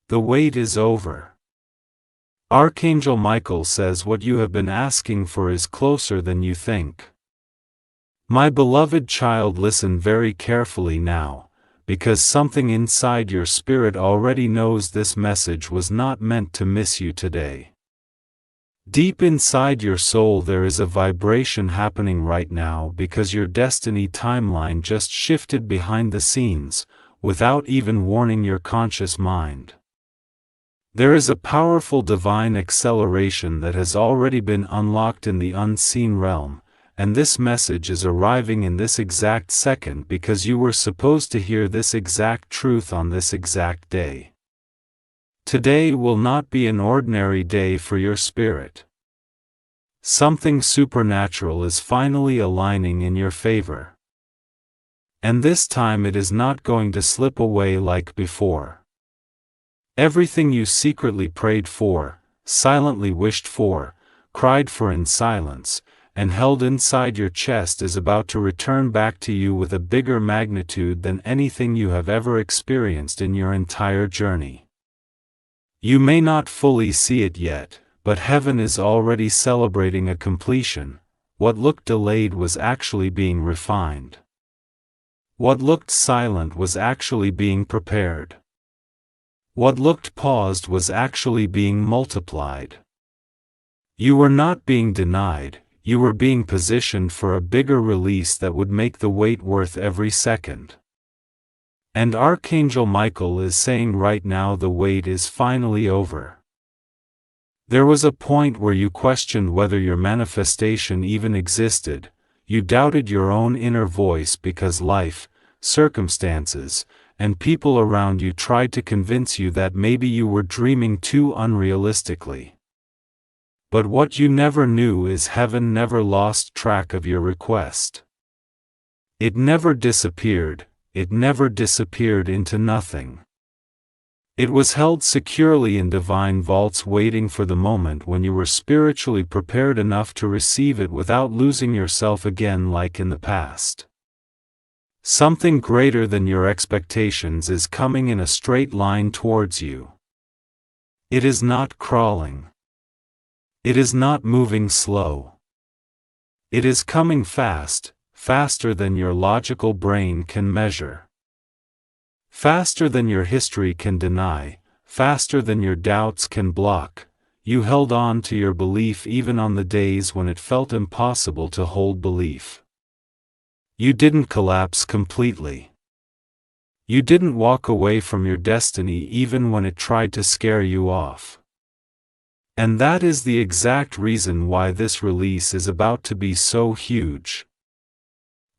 The wait is over. Archangel Michael says what you have been asking for is closer than you think. My beloved child, listen very carefully now, because something inside your spirit already knows this message was not meant to miss you today. Deep inside your soul there is a vibration happening right now because your destiny timeline just shifted behind the scenes, without even warning your conscious mind. There is a powerful divine acceleration that has already been unlocked in the unseen realm, and this message is arriving in this exact second because you were supposed to hear this exact truth on this exact day. Today will not be an ordinary day for your spirit. Something supernatural is finally aligning in your favor. And this time it is not going to slip away like before. Everything you secretly prayed for, silently wished for, cried for in silence, and held inside your chest is about to return back to you with a bigger magnitude than anything you have ever experienced in your entire journey. You may not fully see it yet, but heaven is already celebrating a completion. What looked delayed was actually being refined. What looked silent was actually being prepared. What looked paused was actually being multiplied. You were not being denied, you were being positioned for a bigger release that would make the wait worth every second. And Archangel Michael is saying right now the wait is finally over. There was a point where you questioned whether your manifestation even existed, you doubted your own inner voice because life, circumstances, and people around you tried to convince you that maybe you were dreaming too unrealistically. But what you never knew is heaven never lost track of your request. It never disappeared, it never disappeared into nothing. It was held securely in divine vaults waiting for the moment when you were spiritually prepared enough to receive it without losing yourself again like in the past. Something greater than your expectations is coming in a straight line towards you. It is not crawling. It is not moving slow. It is coming fast, faster than your logical brain can measure. Faster than your history can deny, faster than your doubts can block. You held on to your belief even on the days when it felt impossible to hold belief. You didn't collapse completely. You didn't walk away from your destiny even when it tried to scare you off. And that is the exact reason why this release is about to be so huge.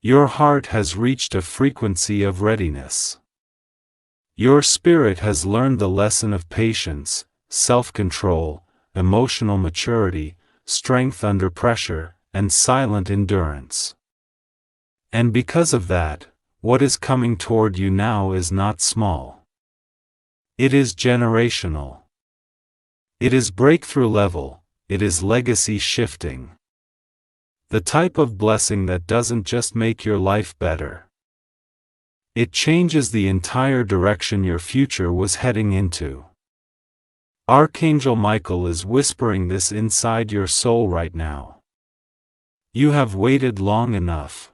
Your heart has reached a frequency of readiness. Your spirit has learned the lesson of patience, self-control, emotional maturity, strength under pressure, and silent endurance. And because of that, what is coming toward you now is not small. It is generational. It is breakthrough level, it is legacy shifting. The type of blessing that doesn't just make your life better. It changes the entire direction your future was heading into. Archangel Michael is whispering this inside your soul right now. You have waited long enough.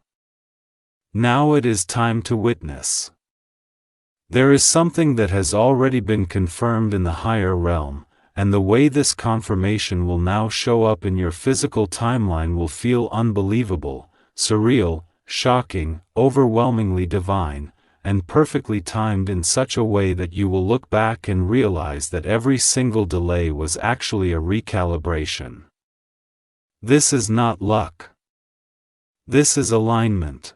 Now it is time to witness. There is something that has already been confirmed in the higher realm, and the way this confirmation will now show up in your physical timeline will feel unbelievable, surreal, shocking, overwhelmingly divine, and perfectly timed in such a way that you will look back and realize that every single delay was actually a recalibration. This is not luck. This is alignment.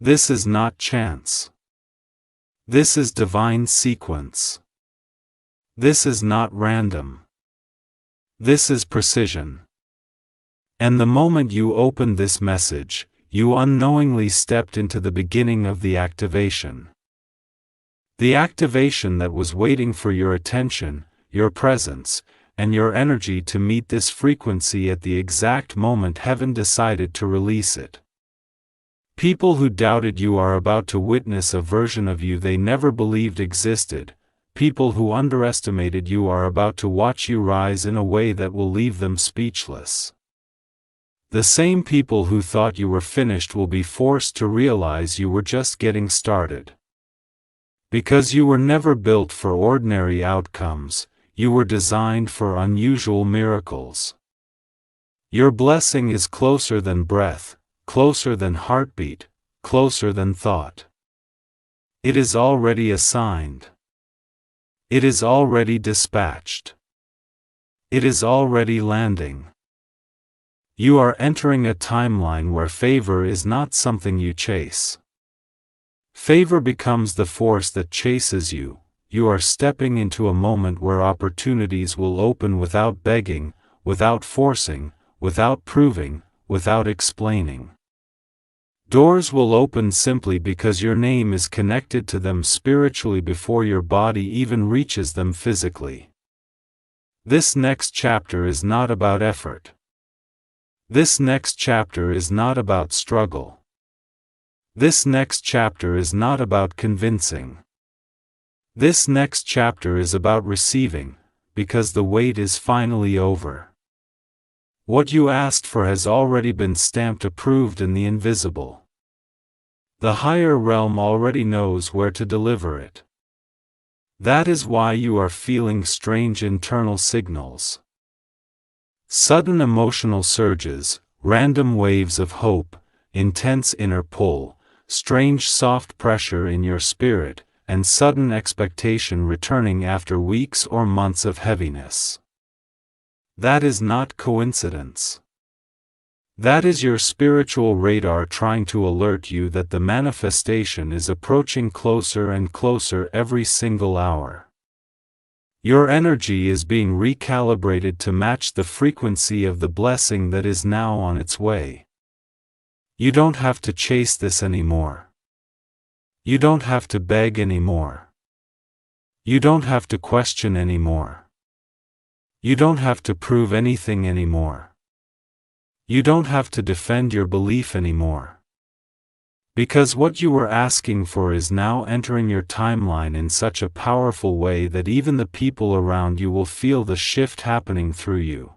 This is not chance. This is divine sequence. This is not random. This is precision. And the moment you opened this message, you unknowingly stepped into the beginning of the activation. The activation that was waiting for your attention, your presence, and your energy to meet this frequency at the exact moment heaven decided to release it. People who doubted you are about to witness a version of you they never believed existed, people who underestimated you are about to watch you rise in a way that will leave them speechless. The same people who thought you were finished will be forced to realize you were just getting started. Because you were never built for ordinary outcomes, you were designed for unusual miracles. Your blessing is closer than breath, closer than heartbeat, closer than thought. It is already assigned. It is already dispatched. It is already landing. You are entering a timeline where favor is not something you chase. Favor becomes the force that chases you. You are stepping into a moment where opportunities will open without begging, without forcing, without proving, without explaining. Doors will open simply because your name is connected to them spiritually before your body even reaches them physically. This next chapter is not about effort. This next chapter is not about struggle. This next chapter is not about convincing. This next chapter is about receiving, because the wait is finally over. What you asked for has already been stamped approved in the invisible. The higher realm already knows where to deliver it. That is why you are feeling strange internal signals. Sudden emotional surges, random waves of hope, intense inner pull, strange soft pressure in your spirit, and sudden expectation returning after weeks or months of heaviness. That is not coincidence. That is your spiritual radar trying to alert you that the manifestation is approaching closer and closer every single hour. Your energy is being recalibrated to match the frequency of the blessing that is now on its way. You don't have to chase this anymore. You don't have to beg anymore. You don't have to question anymore. You don't have to prove anything anymore. You don't have to defend your belief anymore. Because what you were asking for is now entering your timeline in such a powerful way that even the people around you will feel the shift happening through you.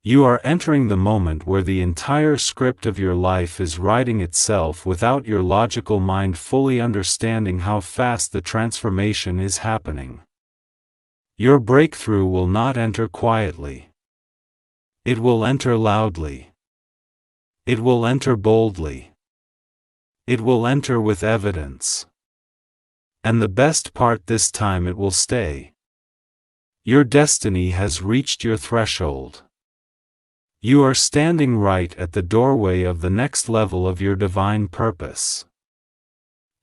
You are entering the moment where the entire script of your life is writing itself without your logical mind fully understanding how fast the transformation is happening. Your breakthrough will not enter quietly. It will enter loudly. It will enter boldly. It will enter with evidence. And the best part, this time it will stay. Your destiny has reached your threshold. You are standing right at the doorway of the next level of your divine purpose.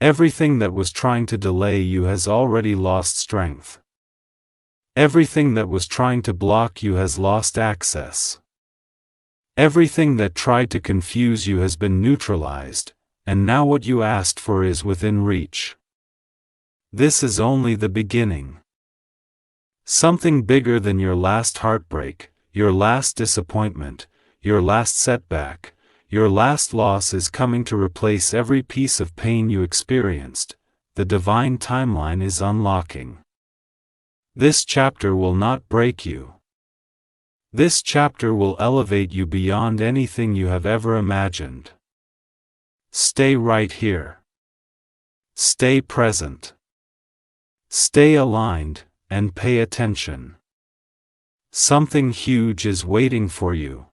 Everything that was trying to delay you has already lost strength. Everything that was trying to block you has lost access. Everything that tried to confuse you has been neutralized. And now what you asked for is within reach. This is only the beginning. Something bigger than your last heartbreak, your last disappointment, your last setback, your last loss is coming to replace every piece of pain you experienced. The divine timeline is unlocking. This chapter will not break you. This chapter will elevate you beyond anything you have ever imagined. Stay right here. Stay present. Stay aligned, and pay attention. Something huge is waiting for you.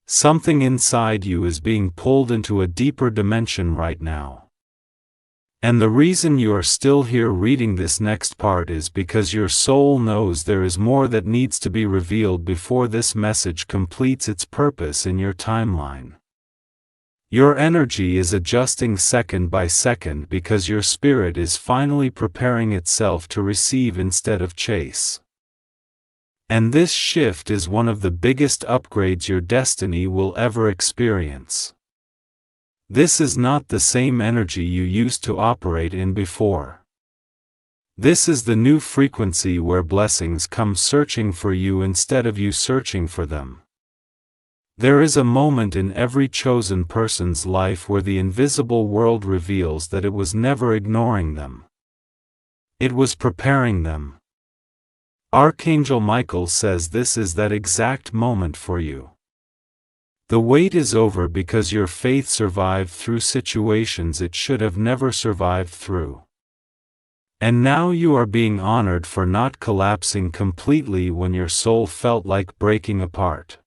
Something inside you is being pulled into a deeper dimension right now. And the reason you are still here reading this next part is because your soul knows there is more that needs to be revealed before this message completes its purpose in your timeline. Your energy is adjusting second by second because your spirit is finally preparing itself to receive instead of chase. And this shift is one of the biggest upgrades your destiny will ever experience. This is not the same energy you used to operate in before. This is the new frequency where blessings come searching for you instead of you searching for them. There is a moment in every chosen person's life where the invisible world reveals that it was never ignoring them. It was preparing them. Archangel Michael says this is that exact moment for you. The wait is over because your faith survived through situations it should have never survived through. And now you are being honored for not collapsing completely when your soul felt like breaking apart.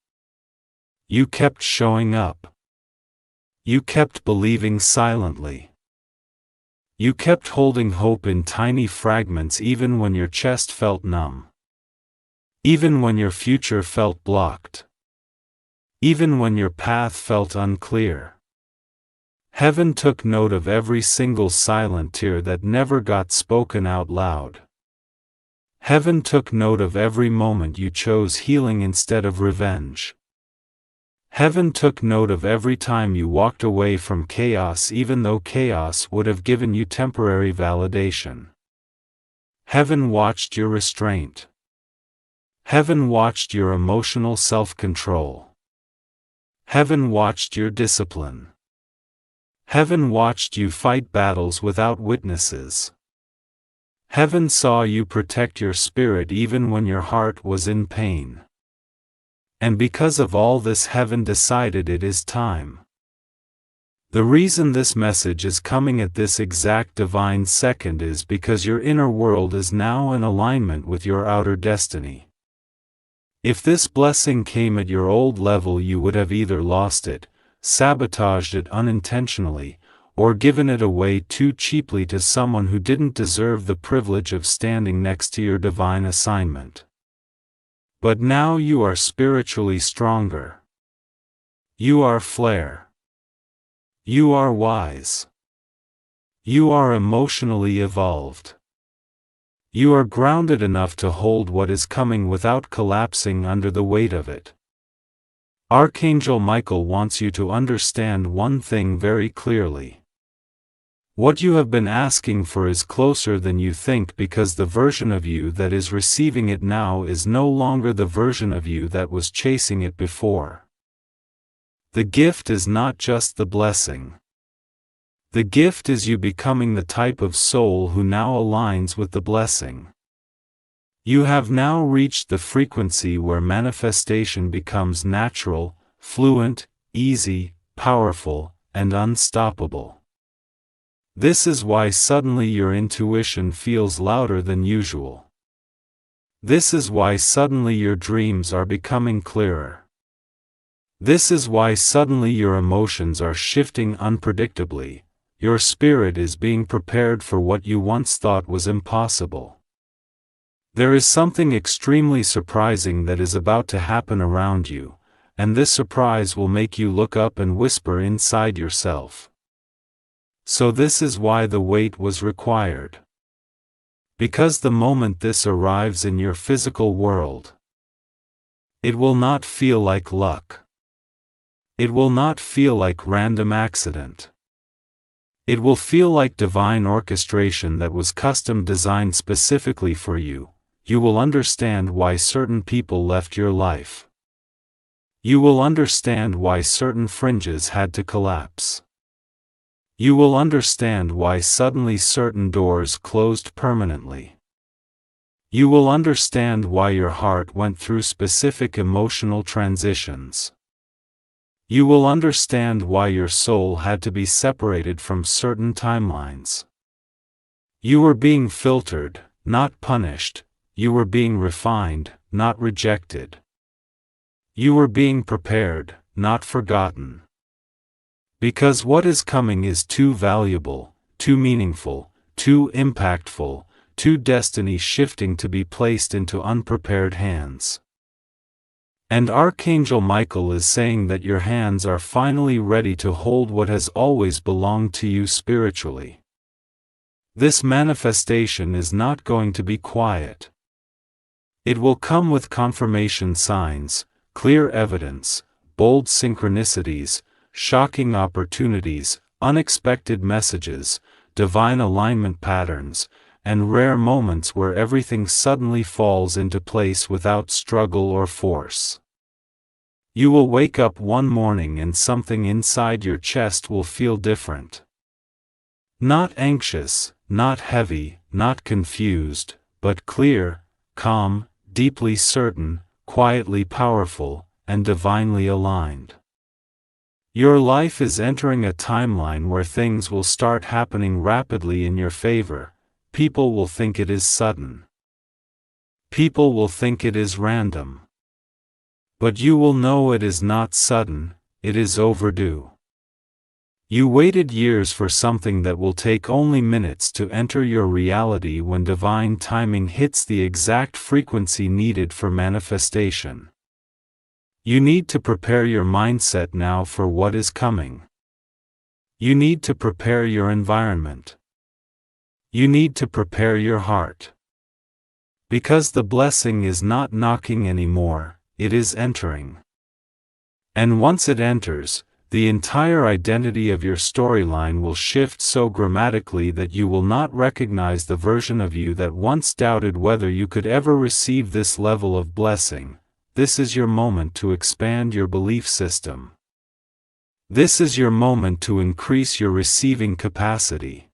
You kept showing up. You kept believing silently. You kept holding hope in tiny fragments even when your chest felt numb. Even when your future felt blocked. Even when your path felt unclear. Heaven took note of every single silent tear that never got spoken out loud. Heaven took note of every moment you chose healing instead of revenge. Heaven took note of every time you walked away from chaos even though chaos would have given you temporary validation. Heaven watched your restraint. Heaven watched your emotional self-control. Heaven watched your discipline. Heaven watched you fight battles without witnesses. Heaven saw you protect your spirit even when your heart was in pain. And because of all this, heaven decided it is time. The reason this message is coming at this exact divine second is because your inner world is now in alignment with your outer destiny. If this blessing came at your old level, you would have either lost it, sabotaged it unintentionally, or given it away too cheaply to someone who didn't deserve the privilege of standing next to your divine assignment. But now you are spiritually stronger. You are flare. You are wise. You are emotionally evolved. You are grounded enough to hold what is coming without collapsing under the weight of it. Archangel Michael wants you to understand one thing very clearly. What you have been asking for is closer than you think because the version of you that is receiving it now is no longer the version of you that was chasing it before. The gift is not just the blessing. The gift is you becoming the type of soul who now aligns with the blessing. You have now reached the frequency where manifestation becomes natural, fluent, easy, powerful, and unstoppable. This is why suddenly your intuition feels louder than usual. This is why suddenly your dreams are becoming clearer. This is why suddenly your emotions are shifting unpredictably. Your spirit is being prepared for what you once thought was impossible. There is something extremely surprising that is about to happen around you, and this surprise will make you look up and whisper inside yourself. So this is why the wait was required. Because the moment this arrives in your physical world, it will not feel like luck. It will not feel like random accident. It will feel like divine orchestration that was custom designed specifically for you. You will understand why certain people left your life. You will understand why certain fringes had to collapse. You will understand why suddenly certain doors closed permanently. You will understand why your heart went through specific emotional transitions. You will understand why your soul had to be separated from certain timelines. You were being filtered, not punished. You were being refined, not rejected. You were being prepared, not forgotten. Because what is coming is too valuable, too meaningful, too impactful, too destiny-shifting to be placed into unprepared hands. And Archangel Michael is saying that your hands are finally ready to hold what has always belonged to you spiritually. This manifestation is not going to be quiet. It will come with confirmation signs, clear evidence, bold synchronicities, shocking opportunities, unexpected messages, divine alignment patterns, and rare moments where everything suddenly falls into place without struggle or force. You will wake up one morning and something inside your chest will feel different. Not anxious, not heavy, not confused, but clear, calm, deeply certain, quietly powerful, and divinely aligned. Your life is entering a timeline where things will start happening rapidly in your favor. People will think it is sudden. People will think it is random. But you will know it is not sudden, it is overdue. You waited years for something that will take only minutes to enter your reality when divine timing hits the exact frequency needed for manifestation. You need to prepare your mindset now for what is coming. You need to prepare your environment. You need to prepare your heart. Because the blessing is not knocking anymore, it is entering. And once it enters, the entire identity of your storyline will shift so dramatically that you will not recognize the version of you that once doubted whether you could ever receive this level of blessing. This is your moment to expand your belief system. This is your moment to increase your receiving capacity.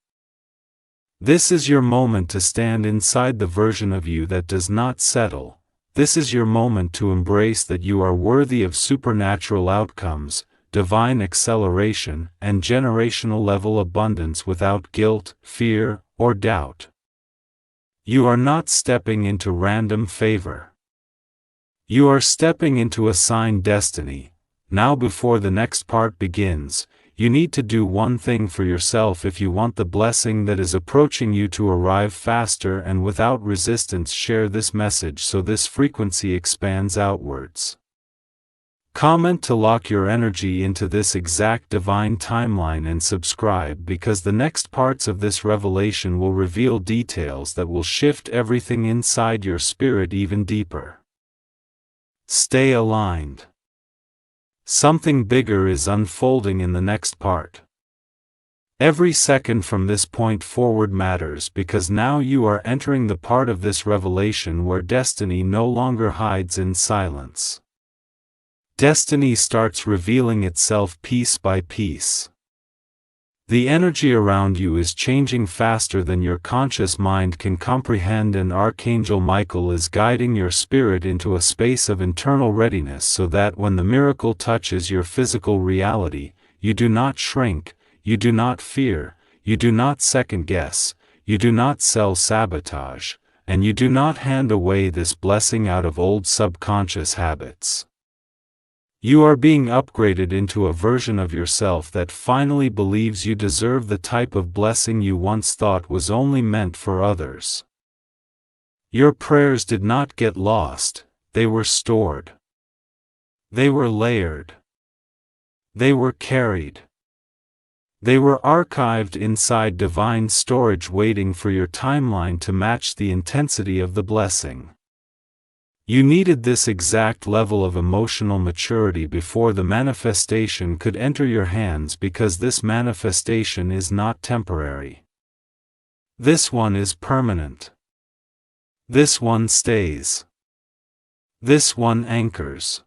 This is your moment to stand inside the version of you that does not settle. This is your moment to embrace that you are worthy of supernatural outcomes, divine acceleration, and generational level abundance without guilt, fear, or doubt. You are not stepping into random favor. You are stepping into assigned destiny. Now, before the next part begins, you need to do one thing for yourself if you want the blessing that is approaching you to arrive faster and without resistance. Share this message so this frequency expands outwards. Comment to lock your energy into this exact divine timeline and subscribe, because the next parts of this revelation will reveal details that will shift everything inside your spirit even deeper. Stay aligned. Something bigger is unfolding in the next part. Every second from this point forward matters, because now you are entering the part of this revelation where destiny no longer hides in silence. Destiny starts revealing itself piece by piece. The energy around you is changing faster than your conscious mind can comprehend, and Archangel Michael is guiding your spirit into a space of internal readiness so that when the miracle touches your physical reality, you do not shrink, you do not fear, you do not second guess, you do not self-sabotage, and you do not hand away this blessing out of old subconscious habits. You are being upgraded into a version of yourself that finally believes you deserve the type of blessing you once thought was only meant for others. Your prayers did not get lost, they were stored. They were layered. They were carried. They were archived inside divine storage, waiting for your timeline to match the intensity of the blessing. You needed this exact level of emotional maturity before the manifestation could enter your hands, because this manifestation is not temporary. This one is permanent. This one stays. This one anchors.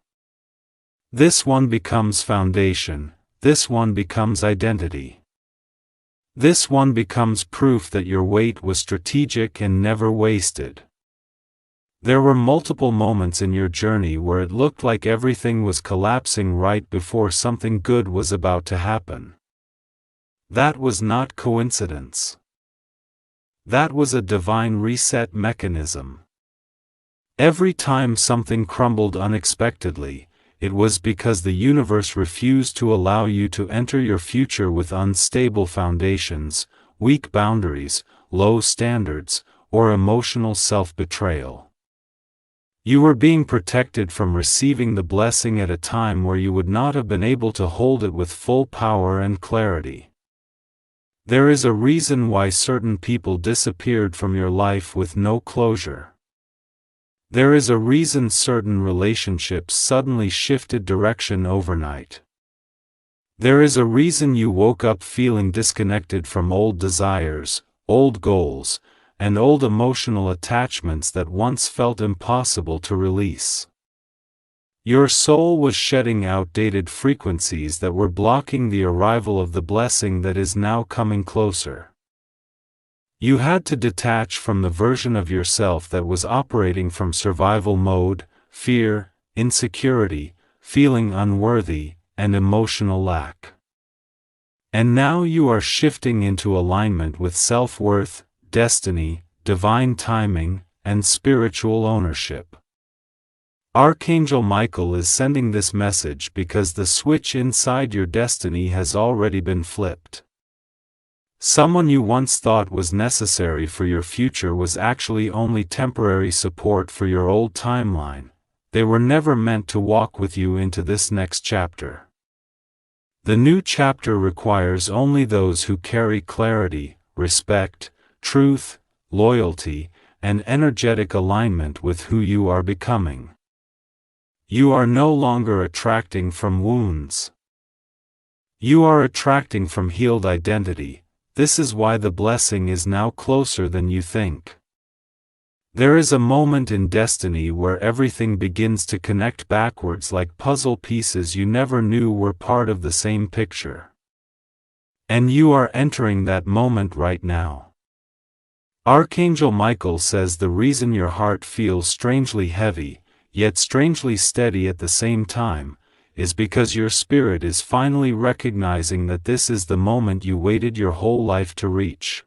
This one becomes foundation. This one becomes identity. This one becomes proof that your wait was strategic and never wasted. There were multiple moments in your journey where it looked like everything was collapsing right before something good was about to happen. That was not coincidence. That was a divine reset mechanism. Every time something crumbled unexpectedly, it was because the universe refused to allow you to enter your future with unstable foundations, weak boundaries, low standards, or emotional self-betrayal. You were being protected from receiving the blessing at a time where you would not have been able to hold it with full power and clarity. There is a reason why certain people disappeared from your life with no closure. There is a reason certain relationships suddenly shifted direction overnight. There is a reason you woke up feeling disconnected from old desires, old goals, and old emotional attachments that once felt impossible to release. Your soul was shedding outdated frequencies that were blocking the arrival of the blessing that is now coming closer. You had to detach from the version of yourself that was operating from survival mode, fear, insecurity, feeling unworthy, and emotional lack. And now you are shifting into alignment with self-worth, destiny, divine timing, and spiritual ownership. Archangel Michael is sending this message because the switch inside your destiny has already been flipped. Someone you once thought was necessary for your future was actually only temporary support for your old timeline. They were never meant to walk with you into this next chapter. The new chapter requires only those who carry clarity, respect, truth, loyalty, and energetic alignment with who you are becoming. You are no longer attracting from wounds. You are attracting from healed identity. This is why the blessing is now closer than you think. There is a moment in destiny where everything begins to connect backwards like puzzle pieces you never knew were part of the same picture. And you are entering that moment right now. Archangel Michael says the reason your heart feels strangely heavy, yet strangely steady at the same time, is because your spirit is finally recognizing that this is the moment you waited your whole life to reach.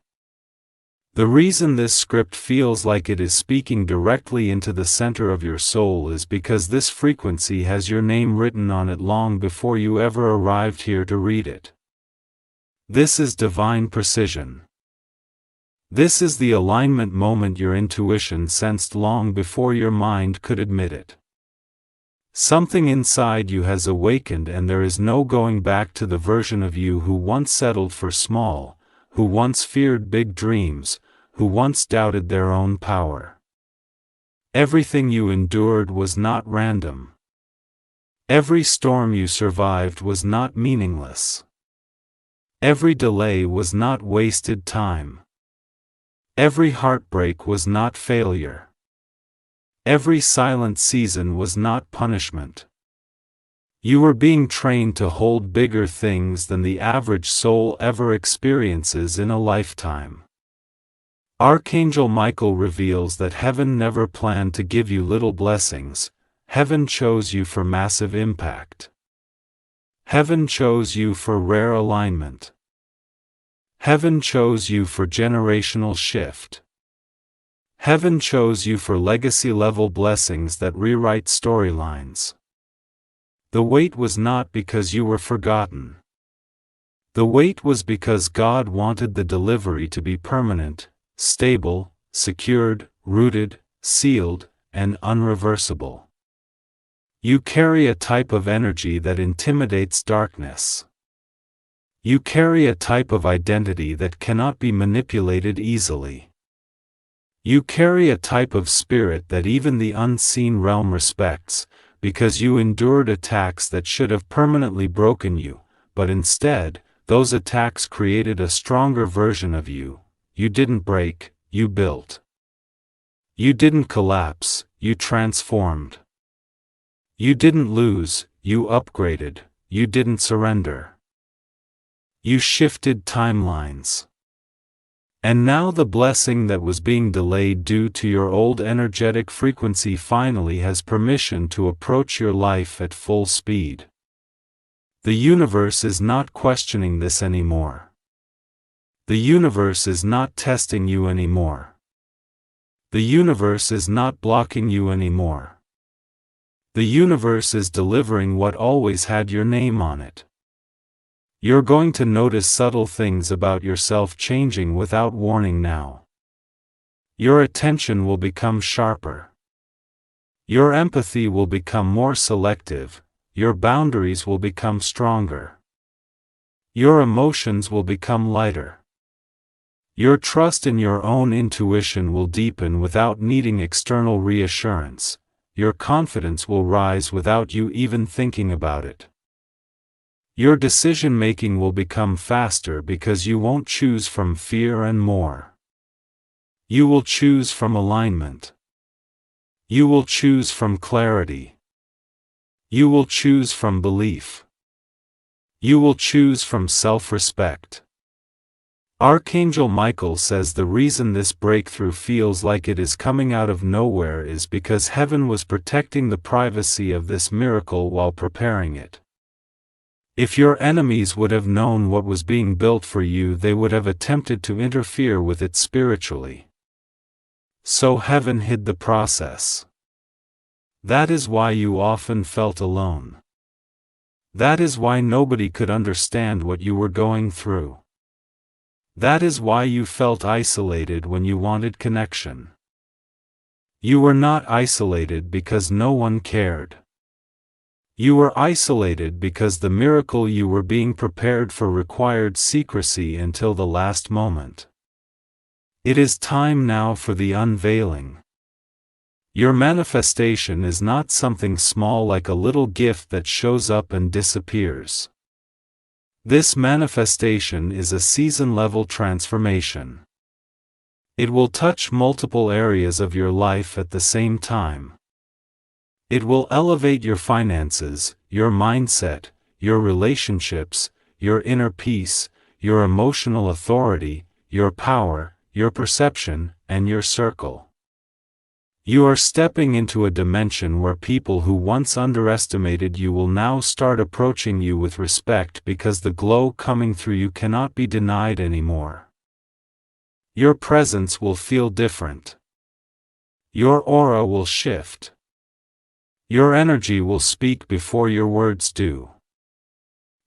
The reason this script feels like it is speaking directly into the center of your soul is because this frequency has your name written on it long before you ever arrived here to read it. This is divine precision. This is the alignment moment your intuition sensed long before your mind could admit it. Something inside you has awakened, and there is no going back to the version of you who once settled for small, who once feared big dreams, who once doubted their own power. Everything you endured was not random. Every storm you survived was not meaningless. Every delay was not wasted time. Every heartbreak was not failure. Every silent season was not punishment. You were being trained to hold bigger things than the average soul ever experiences in a lifetime. Archangel Michael reveals that heaven never planned to give you little blessings. Heaven chose you for massive impact. Heaven chose you for rare alignment. Heaven chose you for generational shift. Heaven chose you for legacy-level blessings that rewrite storylines. The wait was not because you were forgotten. The wait was because God wanted the delivery to be permanent, stable, secured, rooted, sealed, and unreversible. You carry a type of energy that intimidates darkness. You carry a type of identity that cannot be manipulated easily. You carry a type of spirit that even the unseen realm respects, because you endured attacks that should have permanently broken you, but instead, those attacks created a stronger version of you. You didn't break, you built. You didn't collapse, you transformed. You didn't lose, you upgraded. You didn't surrender. You shifted timelines. And now the blessing that was being delayed due to your old energetic frequency finally has permission to approach your life at full speed. The universe is not questioning this anymore. The universe is not testing you anymore. The universe is not blocking you anymore. The universe is delivering what always had your name on it. You're going to notice subtle things about yourself changing without warning now. Your attention will become sharper. Your empathy will become more selective. Your boundaries will become stronger. Your emotions will become lighter. Your trust in your own intuition will deepen without needing external reassurance. Your confidence will rise without you even thinking about it. Your decision-making will become faster because you won't choose from fear and more. You will choose from alignment. You will choose from clarity. You will choose from belief. You will choose from self-respect. Archangel Michael says the reason this breakthrough feels like it is coming out of nowhere is because heaven was protecting the privacy of this miracle while preparing it. If your enemies would have known what was being built for you, they would have attempted to interfere with it spiritually. So heaven hid the process. That is why you often felt alone. That is why nobody could understand what you were going through. That is why you felt isolated when you wanted connection. You were not isolated because no one cared. You were isolated because the miracle you were being prepared for required secrecy until the last moment. It is time now for the unveiling. Your manifestation is not something small like a little gift that shows up and disappears. This manifestation is a season-level transformation. It will touch multiple areas of your life at the same time. It will elevate your finances, your mindset, your relationships, your inner peace, your emotional authority, your power, your perception, and your circle. You are stepping into a dimension where people who once underestimated you will now start approaching you with respect because the glow coming through you cannot be denied anymore. Your presence will feel different. Your aura will shift. Your energy will speak before your words do.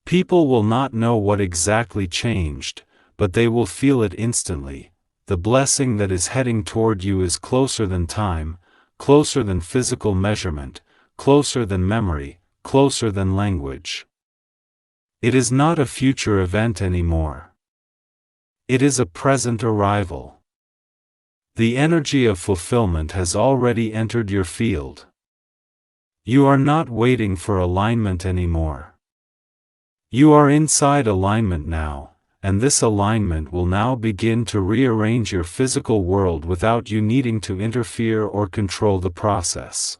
People will not know what exactly changed, but they will feel it instantly. The blessing that is heading toward you is closer than time, closer than physical measurement, closer than memory, closer than language. It is not a future event anymore. It is a present arrival. The energy of fulfillment has already entered your field. You are not waiting for alignment anymore. You are inside alignment now, and this alignment will now begin to rearrange your physical world without you needing to interfere or control the process.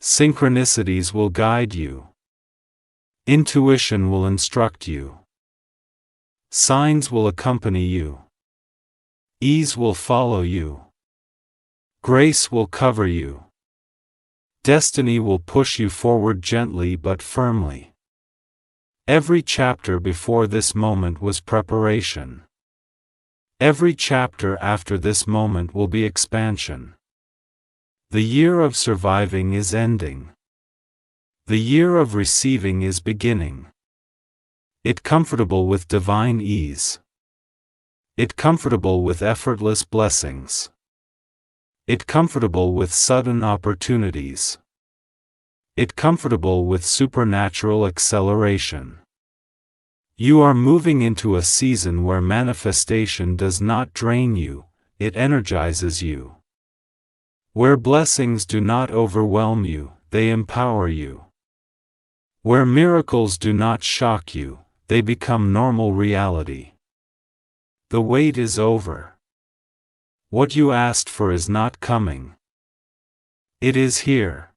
Synchronicities will guide you. Intuition will instruct you. Signs will accompany you. Ease will follow you. Grace will cover you. Destiny will push you forward gently but firmly. Every chapter before this moment was preparation. Every chapter after this moment will be expansion. The year of surviving is ending. The year of receiving is beginning. It comfortable with divine ease. It comfortable with effortless blessings. It comfortable with sudden opportunities. It comfortable with supernatural acceleration. You are moving into a season where manifestation does not drain you, it energizes you. Where blessings do not overwhelm you, they empower you. Where miracles do not shock you, they become normal reality. The wait is over. What you asked for is not coming. It is here.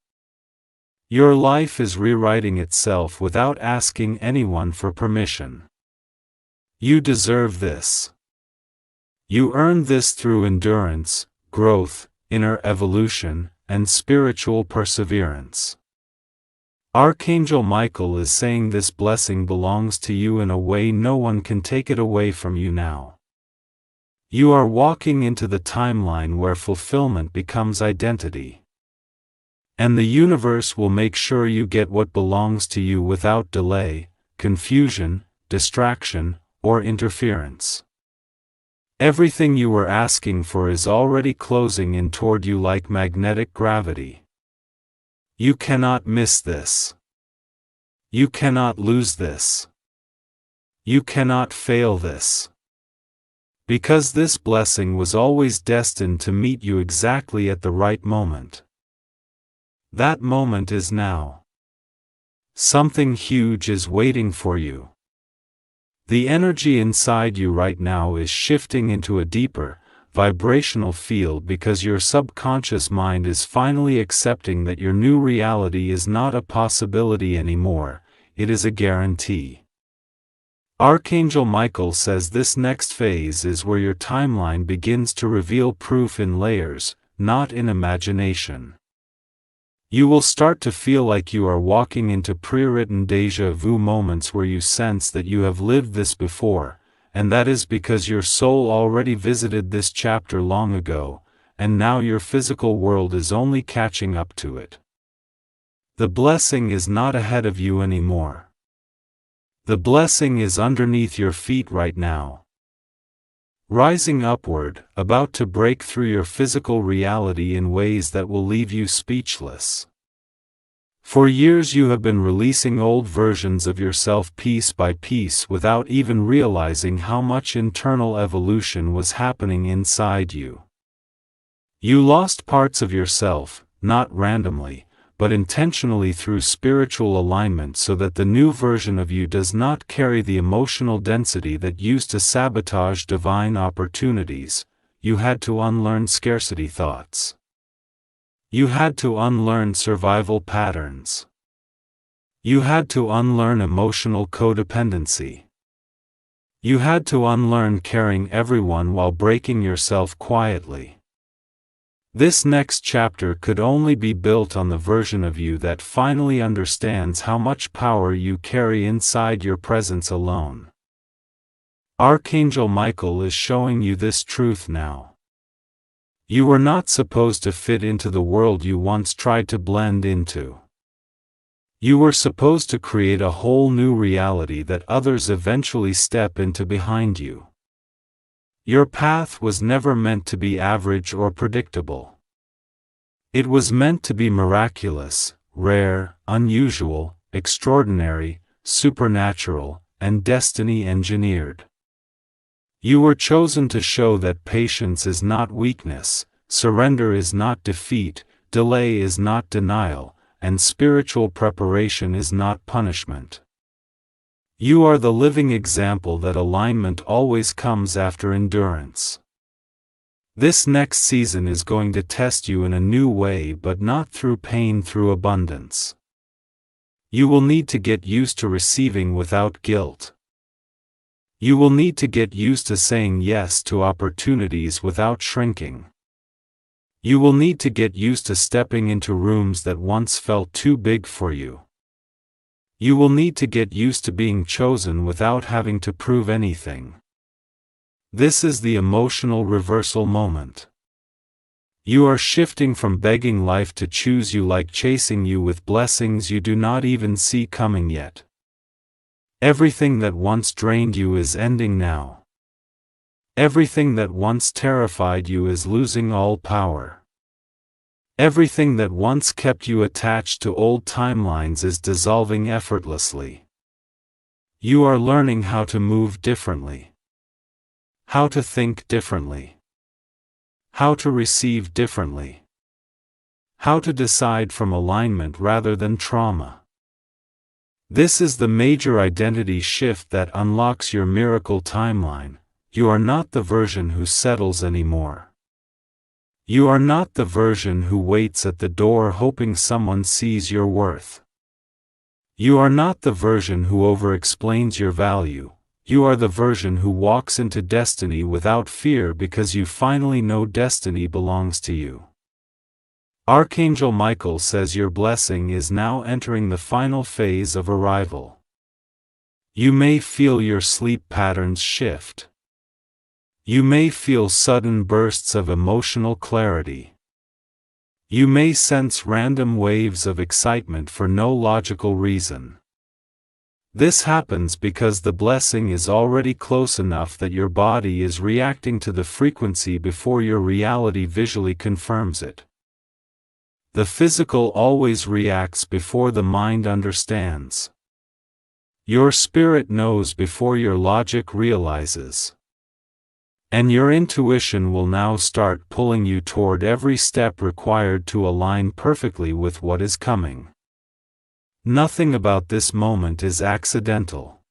Your life is rewriting itself without asking anyone for permission. You deserve this. You earned this through endurance, growth, inner evolution, and spiritual perseverance. Archangel Michael is saying this blessing belongs to you in a way no one can take it away from you now. You are walking into the timeline where fulfillment becomes identity. And the universe will make sure you get what belongs to you without delay, confusion, distraction, or interference. Everything you were asking for is already closing in toward you like magnetic gravity. You cannot miss this. You cannot lose this. You cannot fail this. Because this blessing was always destined to meet you exactly at the right moment. That moment is now. Something huge is waiting for you. The energy inside you right now is shifting into a deeper, vibrational field because your subconscious mind is finally accepting that your new reality is not a possibility anymore, it is a guarantee. Archangel Michael says this next phase is where your timeline begins to reveal proof in layers, not in imagination. You will start to feel like you are walking into pre-written déjà vu moments where you sense that you have lived this before, and that is because your soul already visited this chapter long ago, and now your physical world is only catching up to it. The blessing is not ahead of you anymore. The blessing is underneath your feet right now. Rising upward, about to break through your physical reality in ways that will leave you speechless. For years you have been releasing old versions of yourself piece by piece without even realizing how much internal evolution was happening inside you. You lost parts of yourself, not randomly, but intentionally through spiritual alignment so that the new version of you does not carry the emotional density that used to sabotage divine opportunities. You had to unlearn scarcity thoughts. You had to unlearn survival patterns. You had to unlearn emotional codependency. You had to unlearn caring everyone while breaking yourself quietly. This next chapter could only be built on the version of you that finally understands how much power you carry inside your presence alone. Archangel Michael is showing you this truth now. You were not supposed to fit into the world you once tried to blend into. You were supposed to create a whole new reality that others eventually step into behind you. Your path was never meant to be average or predictable. It was meant to be miraculous, rare, unusual, extraordinary, supernatural, and destiny-engineered. You were chosen to show that patience is not weakness, surrender is not defeat, delay is not denial, and spiritual preparation is not punishment. You are the living example that alignment always comes after endurance. This next season is going to test you in a new way, but not through pain, through abundance. You will need to get used to receiving without guilt. You will need to get used to saying yes to opportunities without shrinking. You will need to get used to stepping into rooms that once felt too big for you. You will need to get used to being chosen without having to prove anything. This is the emotional reversal moment. You are shifting from begging life to choose you, like chasing you with blessings you do not even see coming yet. Everything that once drained you is ending now. Everything that once terrified you is losing all power. Everything that once kept you attached to old timelines is dissolving effortlessly. You are learning how to move differently. How to think differently. How to receive differently. How to decide from alignment rather than trauma. This is the major identity shift that unlocks your miracle timeline. You are not the version who settles anymore. You are not the version who waits at the door hoping someone sees your worth. You are not the version who over-explains your value. You are the version who walks into destiny without fear because you finally know destiny belongs to you. Archangel Michael says your blessing is now entering the final phase of arrival. You may feel your sleep patterns shift. You may feel sudden bursts of emotional clarity. You may sense random waves of excitement for no logical reason. This happens because the blessing is already close enough that your body is reacting to the frequency before your reality visually confirms it. The physical always reacts before the mind understands. Your spirit knows before your logic realizes. And your intuition will now start pulling you toward every step required to align perfectly with what is coming. Nothing about this moment is accidental.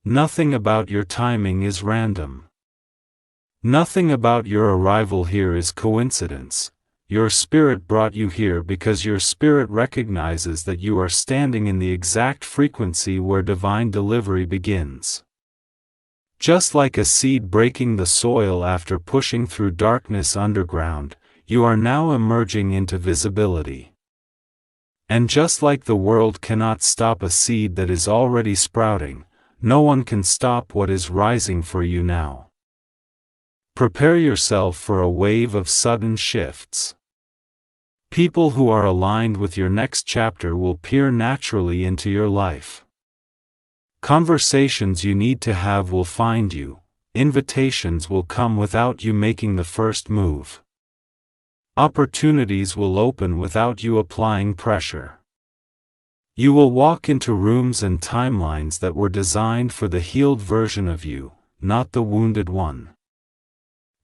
Nothing about your timing is random. Nothing about your arrival here is coincidence. Your spirit brought you here because your spirit recognizes that you are standing in the exact frequency where divine delivery begins. Just like a seed breaking the soil after pushing through darkness underground, you are now emerging into visibility. And just like the world cannot stop a seed that is already sprouting, no one can stop what is rising for you now. Prepare yourself for a wave of sudden shifts. People who are aligned with your next chapter will peer naturally into your life. Conversations you need to have will find you, invitations will come without you making the first move. Opportunities will open without you applying pressure. You will walk into rooms and timelines that were designed for the healed version of you, not the wounded one.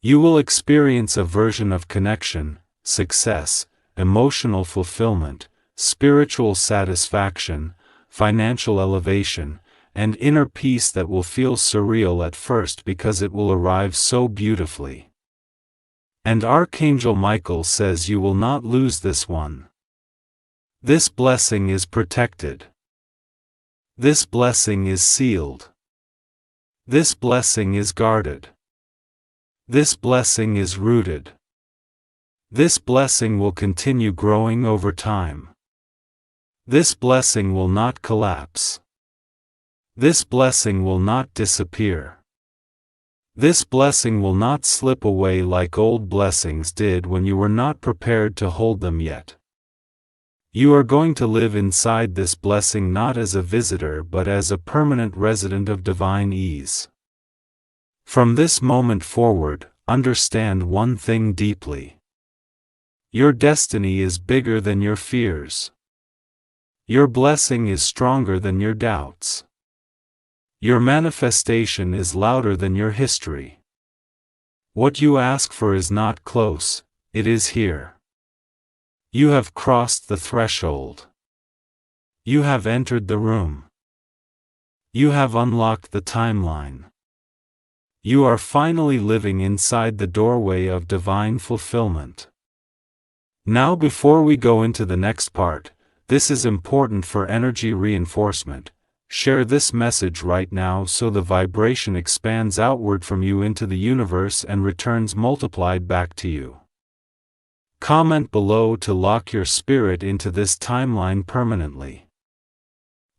You will experience a version of connection, success, emotional fulfillment, spiritual satisfaction, financial elevation, and inner peace that will feel surreal at first because it will arrive so beautifully. And Archangel Michael says you will not lose this one. This blessing is protected. This blessing is sealed. This blessing is guarded. This blessing is rooted. This blessing will continue growing over time. This blessing will not collapse. This blessing will not disappear. This blessing will not slip away like old blessings did when you were not prepared to hold them yet. You are going to live inside this blessing not as a visitor but as a permanent resident of divine ease. From this moment forward, understand one thing deeply. Your destiny is bigger than your fears. Your blessing is stronger than your doubts. Your manifestation is louder than your history. What you ask for is not close, it is here. You have crossed the threshold. You have entered the room. You have unlocked the timeline. You are finally living inside the doorway of divine fulfillment. Now, before we go into the next part, this is important for energy reinforcement. Share this message right now so the vibration expands outward from you into the universe and returns multiplied back to you. Comment below to lock your spirit into this timeline permanently.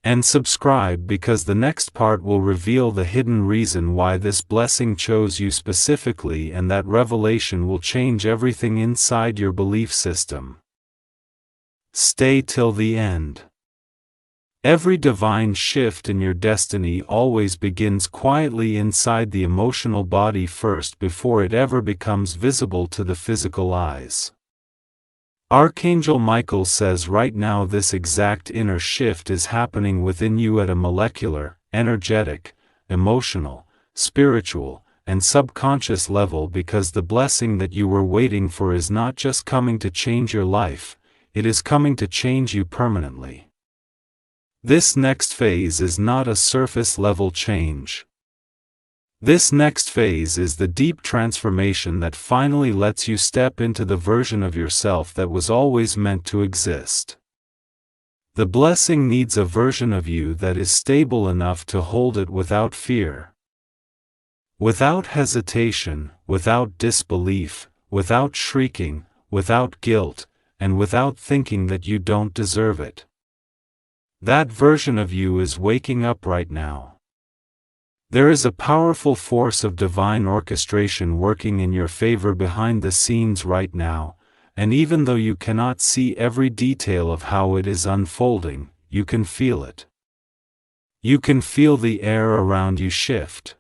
And subscribe because the next part will reveal the hidden reason why this blessing chose you specifically, and that revelation will change everything inside your belief system. Stay till the end. Every divine shift in your destiny always begins quietly inside the emotional body first before it ever becomes visible to the physical eyes. Archangel Michael says right now this exact inner shift is happening within you at a molecular, energetic, emotional, spiritual, and subconscious level, because the blessing that you were waiting for is not just coming to change your life, it is coming to change you permanently. This next phase is not a surface-level change. This next phase is the deep transformation that finally lets you step into the version of yourself that was always meant to exist. The blessing needs a version of you that is stable enough to hold it without fear, without hesitation, without disbelief, without shrieking, without guilt, and without thinking that you don't deserve it. That version of you is waking up right now. There is a powerful force of divine orchestration working in your favor behind the scenes right now, and even though you cannot see every detail of how it is unfolding, you can feel it. You can feel the air around you shift.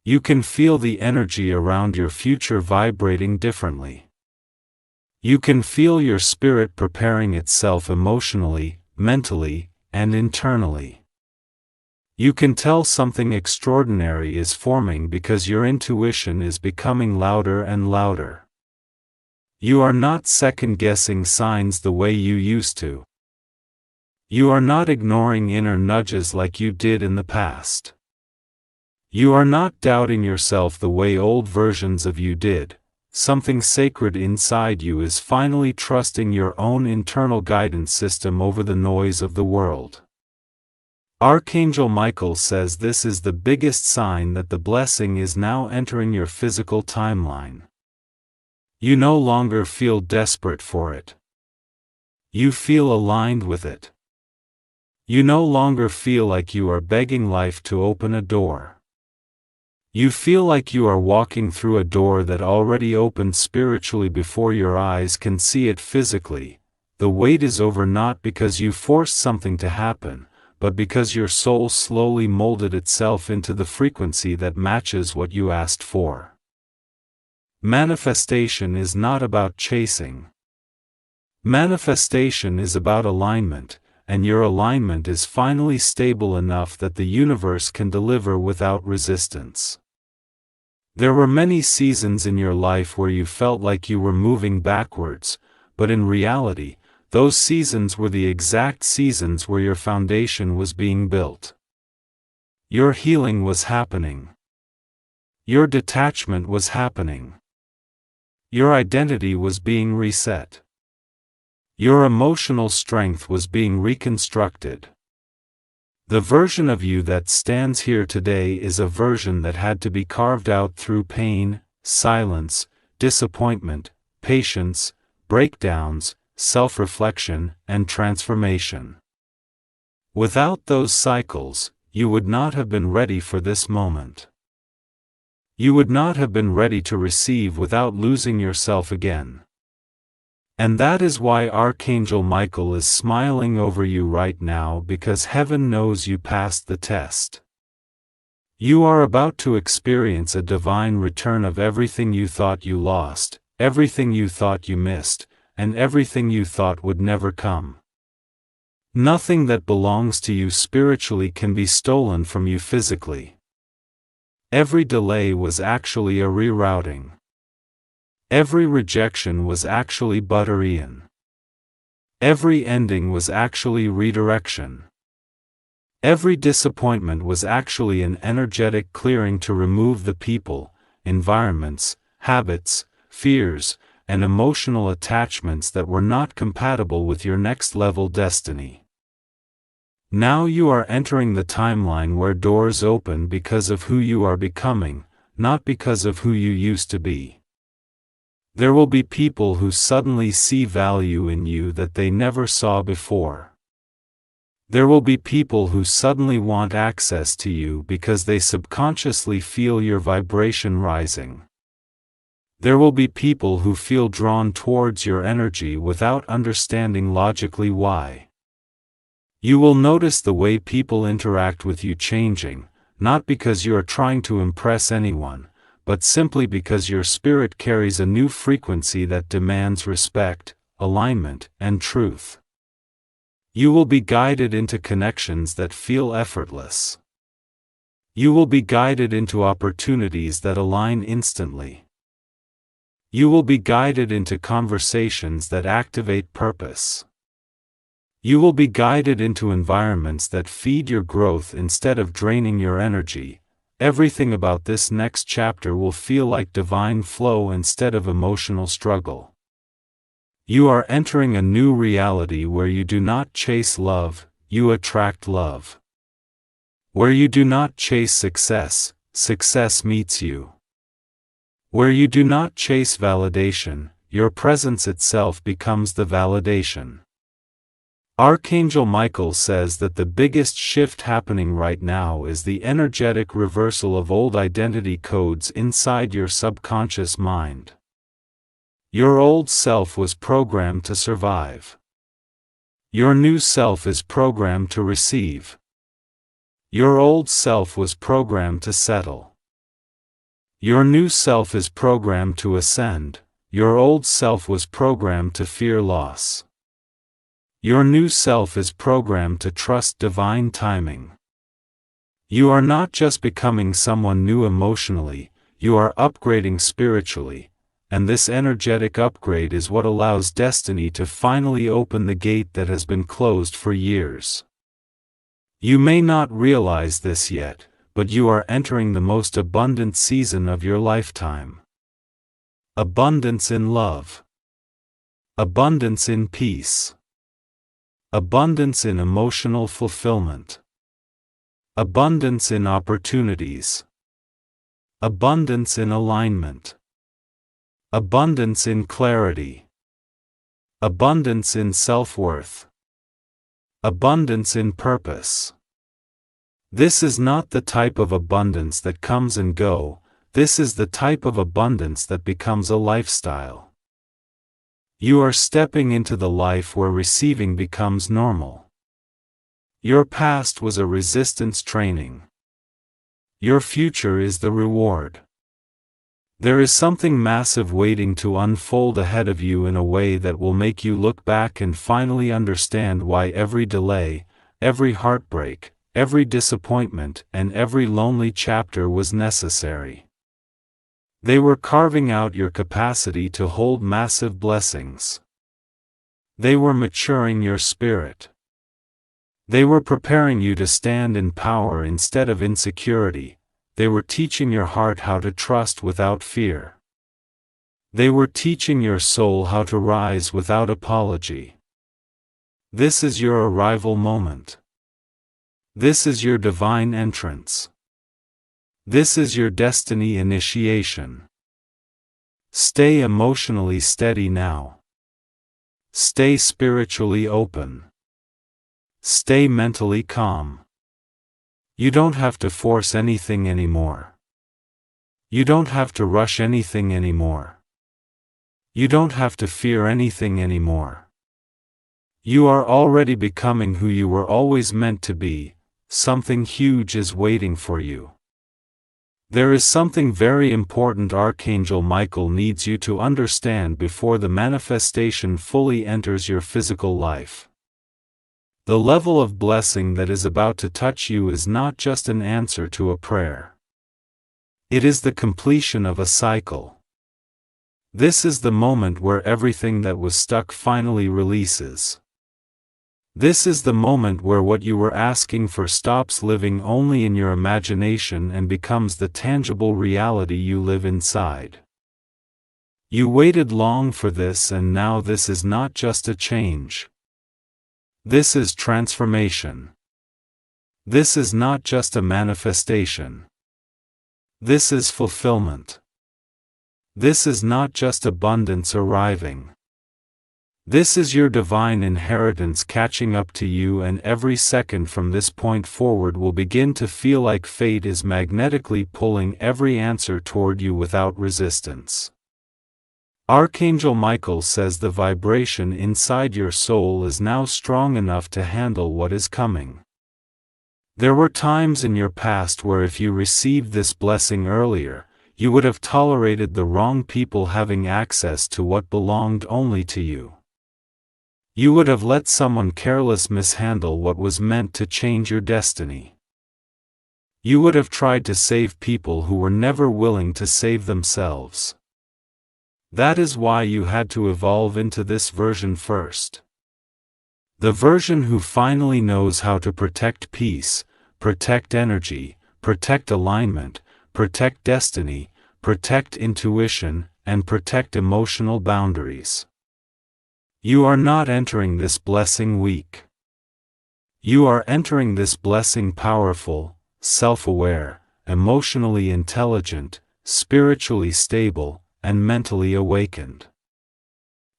You can feel the energy around your future vibrating differently. You can feel your spirit preparing itself emotionally, mentally, and internally. You can tell something extraordinary is forming because your intuition is becoming louder and louder. You are not second-guessing signs the way you used to. You are not ignoring inner nudges like you did in the past. You are not doubting yourself the way old versions of you did. Something sacred inside you is finally trusting your own internal guidance system over the noise of the world. Archangel Michael says this is the biggest sign that the blessing is now entering your physical timeline. You no longer feel desperate for it. You feel aligned with it. You no longer feel like you are begging life to open a door. You feel like you are walking through a door that already opened spiritually before your eyes can see it physically. The wait is over not because you forced something to happen, but because your soul slowly molded itself into the frequency that matches what you asked for. Manifestation is not about chasing. Manifestation is about alignment, and your alignment is finally stable enough that the universe can deliver without resistance. There were many seasons in your life where you felt like you were moving backwards, but in reality, those seasons were the exact seasons where your foundation was being built. Your healing was happening. Your detachment was happening. Your identity was being reset. Your emotional strength was being reconstructed. The version of you that stands here today is a version that had to be carved out through pain, silence, disappointment, patience, breakdowns, self-reflection, and transformation. Without those cycles, you would not have been ready for this moment. You would not have been ready to receive without losing yourself again. And that is why Archangel Michael is smiling over you right now, because heaven knows you passed the test. You are about to experience a divine return of everything you thought you lost, everything you thought you missed, and everything you thought would never come. Nothing that belongs to you spiritually can be stolen from you physically. Every delay was actually a rerouting. Every rejection was actually butter-in. Every ending was actually redirection. Every disappointment was actually an energetic clearing to remove the people, environments, habits, fears, and emotional attachments that were not compatible with your next-level destiny. Now you are entering the timeline where doors open because of who you are becoming, not because of who you used to be. There will be people who suddenly see value in you that they never saw before. There will be people who suddenly want access to you because they subconsciously feel your vibration rising. There will be people who feel drawn towards your energy without understanding logically why. You will notice the way people interact with you changing, not because you are trying to impress anyone, but simply because your spirit carries a new frequency that demands respect, alignment, and truth. You will be guided into connections that feel effortless. You will be guided into opportunities that align instantly. You will be guided into conversations that activate purpose. You will be guided into environments that feed your growth instead of draining your energy. Everything about this next chapter will feel like divine flow instead of emotional struggle. You are entering a new reality where you do not chase love, you attract love. Where you do not chase success, success meets you. Where you do not chase validation, your presence itself becomes the validation. Archangel Michael says that the biggest shift happening right now is the energetic reversal of old identity codes inside your subconscious mind. Your old self was programmed to survive. Your new self is programmed to receive. Your old self was programmed to settle. Your new self is programmed to ascend. Your old self was programmed to fear loss. Your new self is programmed to trust divine timing. You are not just becoming someone new emotionally, you are upgrading spiritually, and this energetic upgrade is what allows destiny to finally open the gate that has been closed for years. You may not realize this yet, but you are entering the most abundant season of your lifetime. Abundance in love. Abundance in peace. Abundance in emotional fulfillment. Abundance in opportunities. Abundance in alignment. Abundance in clarity. Abundance in self-worth. Abundance in purpose. This is not the type of abundance that comes and go, this is the type of abundance that becomes a lifestyle. You are stepping into the life where receiving becomes normal. Your past was a resistance training. Your future is the reward. There is something massive waiting to unfold ahead of you in a way that will make you look back and finally understand why every delay, every heartbreak, every disappointment, and every lonely chapter was necessary. They were carving out your capacity to hold massive blessings. They were maturing your spirit. They were preparing you to stand in power instead of insecurity. They were teaching your heart how to trust without fear. They were teaching your soul how to rise without apology. This is your arrival moment. This is your divine entrance. This is your destiny initiation. Stay emotionally steady now. Stay spiritually open. Stay mentally calm. You don't have to force anything anymore. You don't have to rush anything anymore. You don't have to fear anything anymore. You are already becoming who you were always meant to be. Something huge is waiting for you. There is something very important Archangel Michael needs you to understand before the manifestation fully enters your physical life. The level of blessing that is about to touch you is not just an answer to a prayer. It is the completion of a cycle. This is the moment where everything that was stuck finally releases. This is the moment where what you were asking for stops living only in your imagination and becomes the tangible reality you live inside. You waited long for this, and now this is not just a change. This is transformation. This is not just a manifestation. This is fulfillment. This is not just abundance arriving. This is your divine inheritance catching up to you, and every second from this point forward will begin to feel like fate is magnetically pulling every answer toward you without resistance. Archangel Michael says the vibration inside your soul is now strong enough to handle what is coming. There were times in your past where if you received this blessing earlier, you would have tolerated the wrong people having access to what belonged only to you. You would have let someone careless mishandle what was meant to change your destiny. You would have tried to save people who were never willing to save themselves. That is why you had to evolve into this version first. The version who finally knows how to protect peace, protect energy, protect alignment, protect destiny, protect intuition, and protect emotional boundaries. You are not entering this blessing weak. You are entering this blessing powerful, self-aware, emotionally intelligent, spiritually stable, and mentally awakened.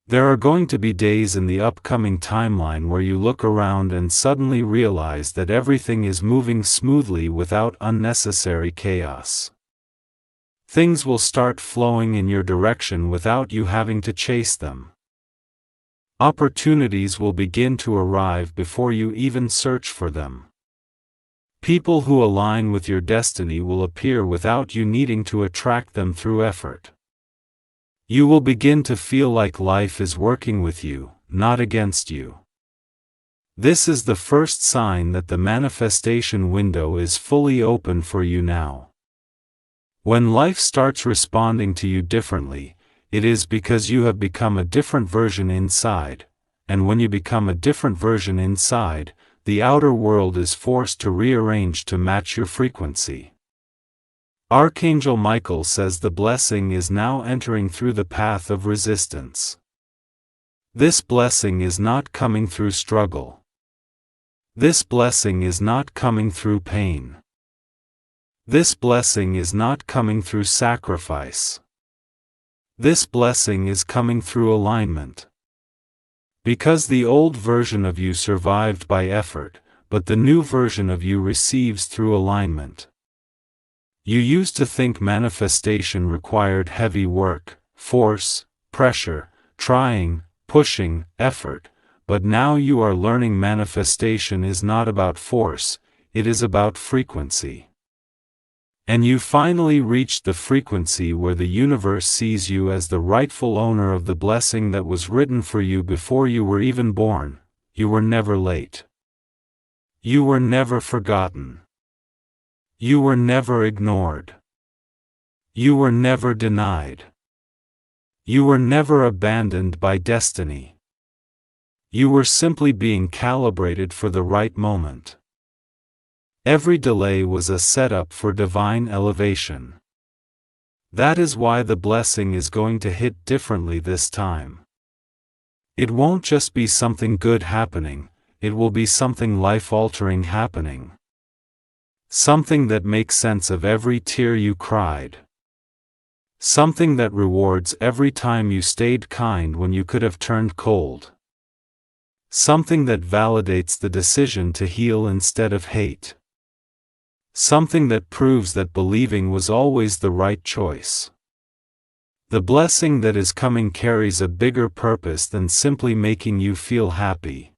There are going to be days in the upcoming timeline where you look around and suddenly realize that everything is moving smoothly without unnecessary chaos. Things will start flowing in your direction without you having to chase them. Opportunities will begin to arrive before you even search for them. People who align with your destiny will appear without you needing to attract them through effort. You will begin to feel like life is working with you, not against you. This is the first sign that the manifestation window is fully open for you now. When life starts responding to you differently, it is because you have become a different version inside, and when you become a different version inside, the outer world is forced to rearrange to match your frequency. Archangel Michael says the blessing is now entering through the path of resistance. This blessing is not coming through struggle. This blessing is not coming through pain. This blessing is not coming through sacrifice. This blessing is coming through alignment. Because the old version of you survived by effort, but the new version of you receives through alignment. You used to think manifestation required heavy work, force, pressure, trying, pushing, effort, but now you are learning manifestation is not about force, it is about frequency. And you finally reached the frequency where the universe sees you as the rightful owner of the blessing that was written for you before you were even born. You were never late. You were never forgotten. You were never ignored. You were never denied. You were never abandoned by destiny. You were simply being calibrated for the right moment. Every delay was a setup for divine elevation. That is why the blessing is going to hit differently this time. It won't just be something good happening, it will be something life-altering happening. Something that makes sense of every tear you cried. Something that rewards every time you stayed kind when you could have turned cold. Something that validates the decision to heal instead of hate. Something that proves that believing was always the right choice. The blessing that is coming carries a bigger purpose than simply making you feel happy.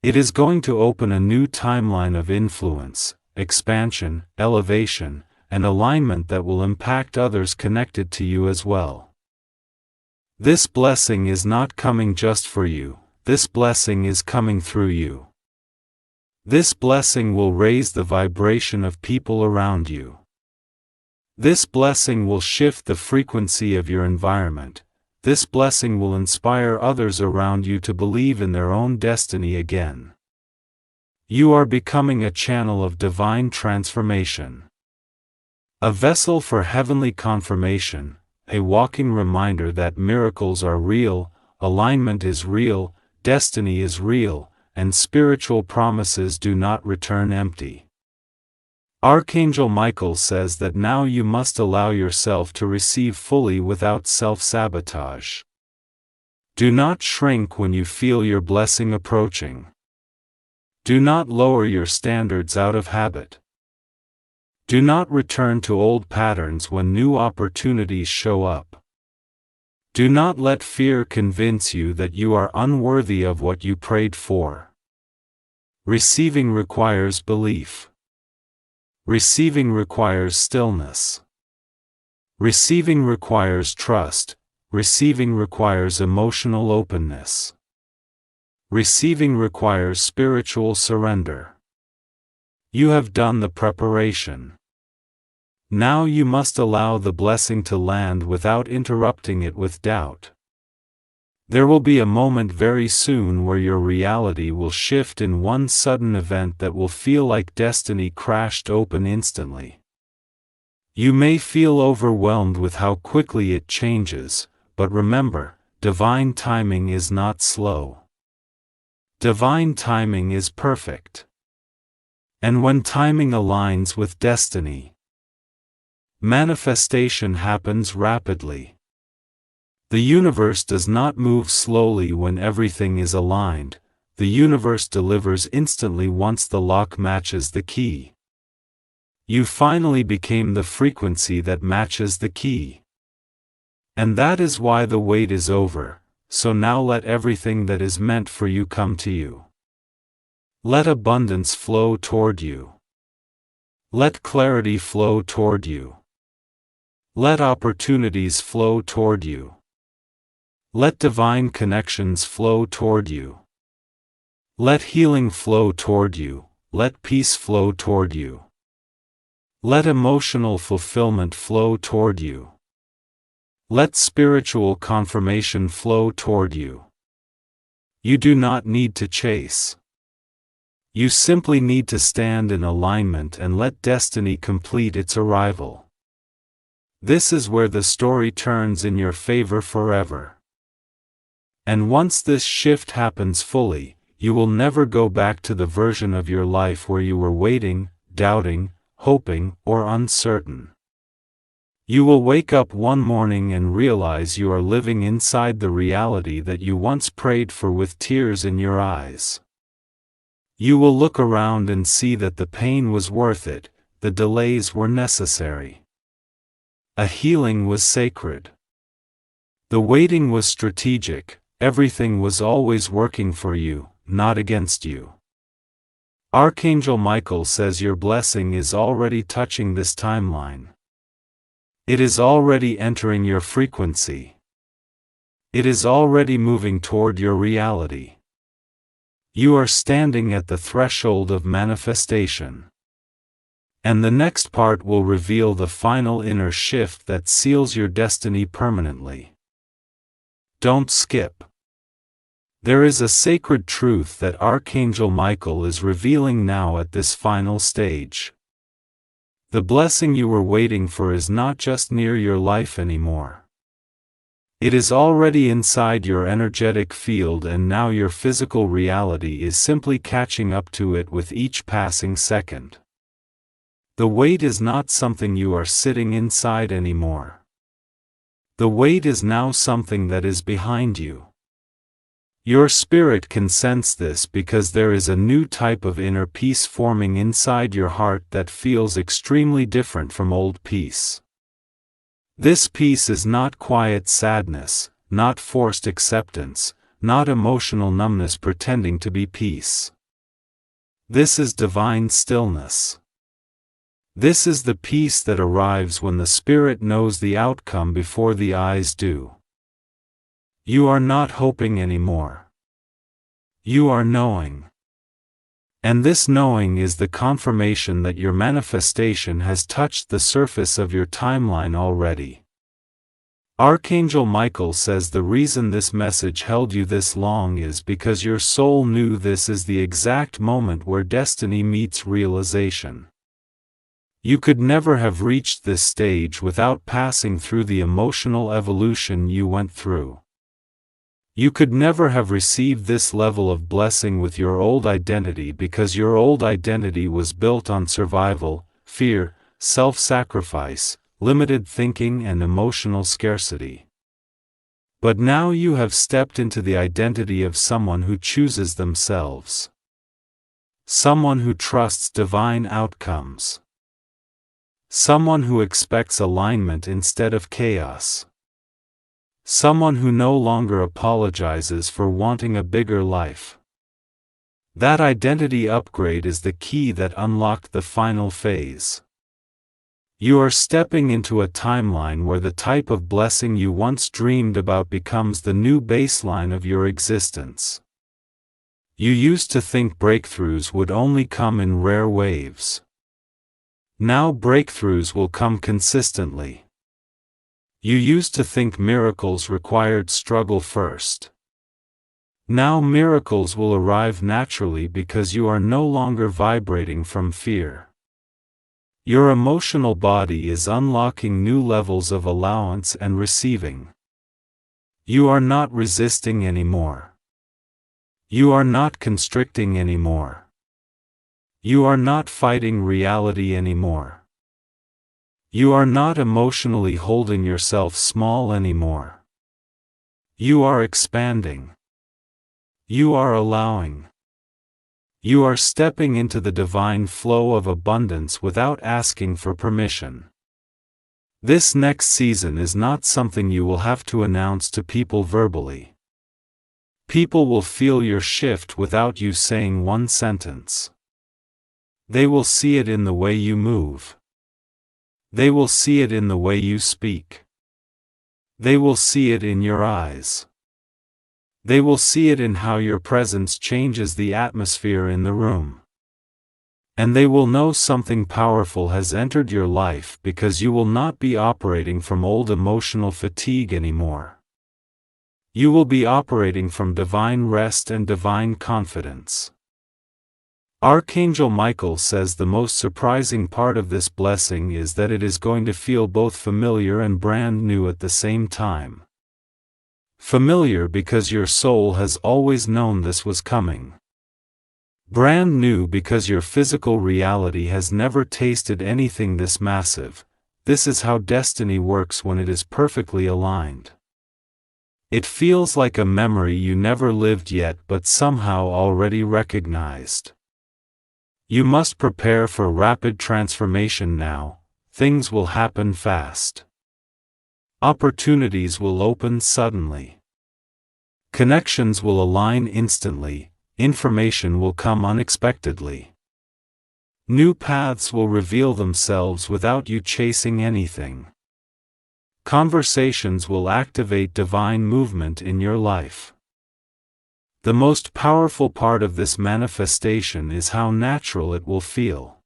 It is going to open a new timeline of influence, expansion, elevation, and alignment that will impact others connected to you as well. This blessing is not coming just for you, this blessing is coming through you. This blessing will raise the vibration of people around you. This blessing will shift the frequency of your environment. This blessing will inspire others around you to believe in their own destiny again. You are becoming a channel of divine transformation. A vessel for heavenly confirmation, a walking reminder that miracles are real, alignment is real, destiny is real, and spiritual promises do not return empty. Archangel Michael says that now you must allow yourself to receive fully without self-sabotage. Do not shrink when you feel your blessing approaching. Do not lower your standards out of habit. Do not return to old patterns when new opportunities show up. Do not let fear convince you that you are unworthy of what you prayed for. Receiving requires belief. Receiving requires stillness. Receiving requires trust. Receiving requires emotional openness. Receiving requires spiritual surrender. You have done the preparation. Now you must allow the blessing to land without interrupting it with doubt. There will be a moment very soon where your reality will shift in one sudden event that will feel like destiny crashed open instantly. You may feel overwhelmed with how quickly it changes, but remember, divine timing is not slow. Divine timing is perfect. And when timing aligns with destiny, manifestation happens rapidly. The universe does not move slowly when everything is aligned, the universe delivers instantly once the lock matches the key. You finally became the frequency that matches the key. And that is why the wait is over, so now let everything that is meant for you come to you. Let abundance flow toward you. Let clarity flow toward you. Let opportunities flow toward you. Let divine connections flow toward you. Let healing flow toward you. Let peace flow toward you. Let emotional fulfillment flow toward you. Let spiritual confirmation flow toward you. You do not need to chase. You simply need to stand in alignment and let destiny complete its arrival. This is where the story turns in your favor forever. And once this shift happens fully, you will never go back to the version of your life where you were waiting, doubting, hoping, or uncertain. You will wake up one morning and realize you are living inside the reality that you once prayed for with tears in your eyes. You will look around and see that the pain was worth it, the delays were necessary. A healing was sacred. The waiting was strategic, everything was always working for you, not against you. Archangel Michael says your blessing is already touching this timeline. It is already entering your frequency. It is already moving toward your reality. You are standing at the threshold of manifestation. And the next part will reveal the final inner shift that seals your destiny permanently. Don't skip. There is a sacred truth that Archangel Michael is revealing now at this final stage. The blessing you were waiting for is not just near your life anymore. It is already inside your energetic field, and now your physical reality is simply catching up to it with each passing second. The wait is not something you are sitting inside anymore. The wait is now something that is behind you. Your spirit can sense this because there is a new type of inner peace forming inside your heart that feels extremely different from old peace. This peace is not quiet sadness, not forced acceptance, not emotional numbness pretending to be peace. This is divine stillness. This is the peace that arrives when the spirit knows the outcome before the eyes do. You are not hoping anymore. You are knowing. And this knowing is the confirmation that your manifestation has touched the surface of your timeline already. Archangel Michael says the reason this message held you this long is because your soul knew this is the exact moment where destiny meets realization. You could never have reached this stage without passing through the emotional evolution you went through. You could never have received this level of blessing with your old identity because your old identity was built on survival, fear, self-sacrifice, limited thinking, and emotional scarcity. But now you have stepped into the identity of someone who chooses themselves. Someone who trusts divine outcomes. Someone who expects alignment instead of chaos. Someone who no longer apologizes for wanting a bigger life. That identity upgrade is the key that unlocked the final phase. You are stepping into a timeline where the type of blessing you once dreamed about becomes the new baseline of your existence. You used to think breakthroughs would only come in rare waves. Now breakthroughs will come consistently. You used to think miracles required struggle first. Now miracles will arrive naturally because you are no longer vibrating from fear. Your emotional body is unlocking new levels of allowance and receiving. You are not resisting anymore. You are not constricting anymore. You are not fighting reality anymore. You are not emotionally holding yourself small anymore. You are expanding. You are allowing. You are stepping into the divine flow of abundance without asking for permission. This next season is not something you will have to announce to people verbally. People will feel your shift without you saying one sentence. They will see it in the way you move. They will see it in the way you speak. They will see it in your eyes. They will see it in how your presence changes the atmosphere in the room. And they will know something powerful has entered your life because you will not be operating from old emotional fatigue anymore. You will be operating from divine rest and divine confidence. Archangel Michael says the most surprising part of this blessing is that it is going to feel both familiar and brand new at the same time. Familiar because your soul has always known this was coming. Brand new because your physical reality has never tasted anything this massive. This is how destiny works when it is perfectly aligned. It feels like a memory you never lived yet but somehow already recognized. You must prepare for rapid transformation now. Things will happen fast. Opportunities will open suddenly. Connections will align instantly. Information will come unexpectedly. New paths will reveal themselves without you chasing anything. Conversations will activate divine movement in your life. The most powerful part of this manifestation is how natural it will feel.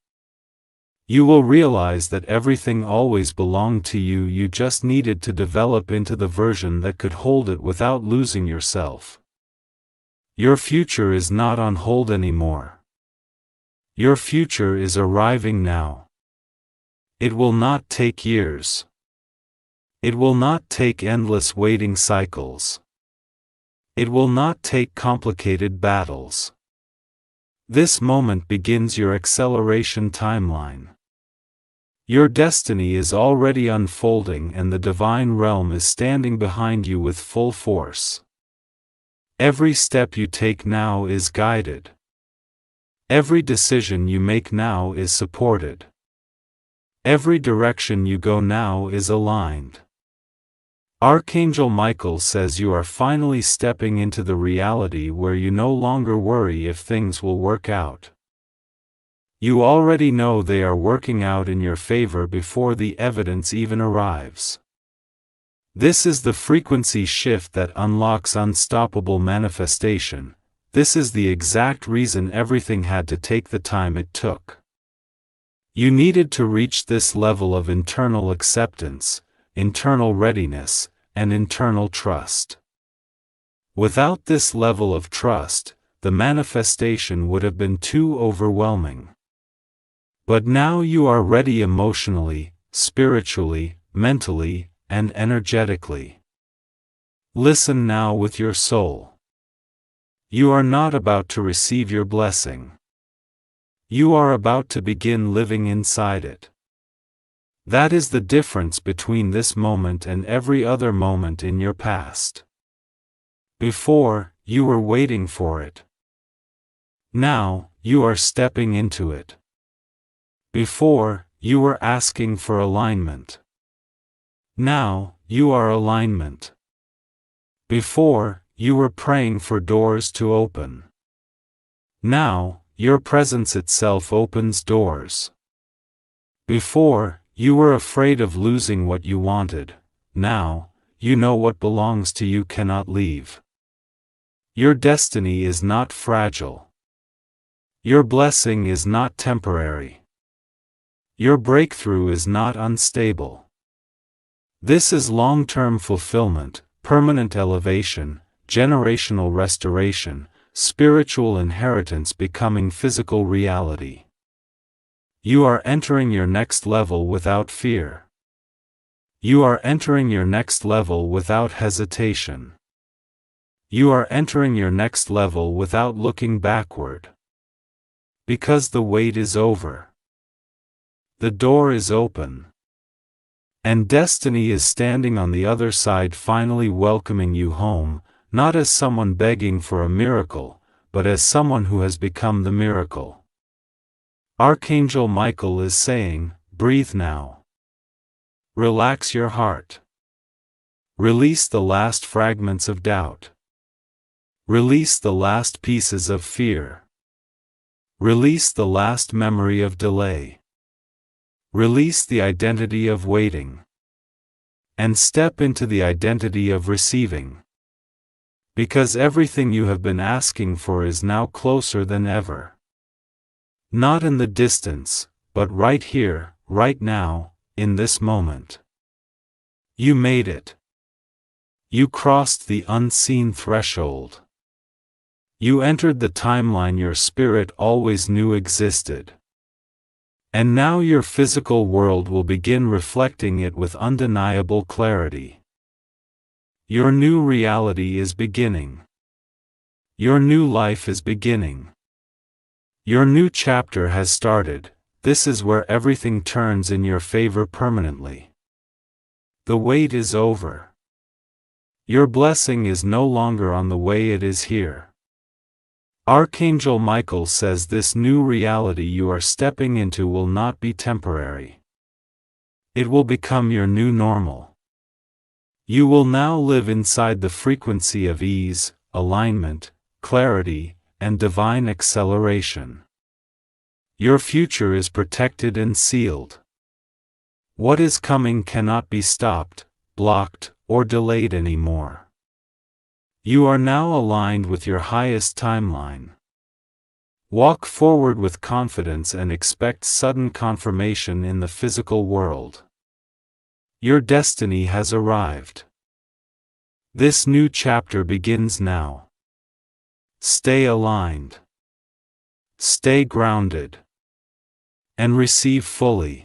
You will realize that everything always belonged to you. You just needed to develop into the version that could hold it without losing yourself. Your future is not on hold anymore. Your future is arriving now. It will not take years. It will not take endless waiting cycles. It will not take complicated battles. This moment begins your acceleration timeline. Your destiny is already unfolding and the divine realm is standing behind you with full force. Every step you take now is guided. Every decision you make now is supported. Every direction you go now is aligned. Archangel Michael says you are finally stepping into the reality where you no longer worry if things will work out. You already know they are working out in your favor before the evidence even arrives. This is the frequency shift that unlocks unstoppable manifestation. This is the exact reason everything had to take the time it took. You needed to reach this level of internal acceptance, internal readiness, and internal trust. Without this level of trust, the manifestation would have been too overwhelming. But now you are ready emotionally, spiritually, mentally, and energetically. Listen now with your soul. You are not about to receive your blessing. You are about to begin living inside it. That is the difference between this moment and every other moment in your past. Before, you were waiting for it. Now, you are stepping into it. Before, you were asking for alignment. Now, you are alignment. Before, you were praying for doors to open. Now, your presence itself opens doors. Before, you were afraid of losing what you wanted. Now, you know what belongs to you cannot leave. Your destiny is not fragile. Your blessing is not temporary. Your breakthrough is not unstable. This is long-term fulfillment, permanent elevation, generational restoration, spiritual inheritance becoming physical reality. You are entering your next level without fear. You are entering your next level without hesitation. You are entering your next level without looking backward. Because the wait is over. The door is open. And destiny is standing on the other side, finally welcoming you home, not as someone begging for a miracle, but as someone who has become the miracle. Archangel Michael is saying, breathe now. Relax your heart. Release the last fragments of doubt. Release the last pieces of fear. Release the last memory of delay. Release the identity of waiting. And step into the identity of receiving. Because everything you have been asking for is now closer than ever. Not in the distance, but right here, right now, in this moment. You made it. You crossed the unseen threshold. You entered the timeline your spirit always knew existed. And now your physical world will begin reflecting it with undeniable clarity. Your new reality is beginning. Your new life is beginning. Your new chapter has started. This is where everything turns in your favor permanently. The wait is over. Your blessing is no longer on the way, it is here. Archangel Michael says this new reality you are stepping into will not be temporary. It will become your new normal. You will now live inside the frequency of ease, alignment, clarity, and divine acceleration. Your future is protected and sealed. What is coming cannot be stopped, blocked, or delayed anymore. You are now aligned with your highest timeline. Walk forward with confidence and expect sudden confirmation in the physical world. Your destiny has arrived. This new chapter begins now. Stay aligned. Stay grounded. And receive fully.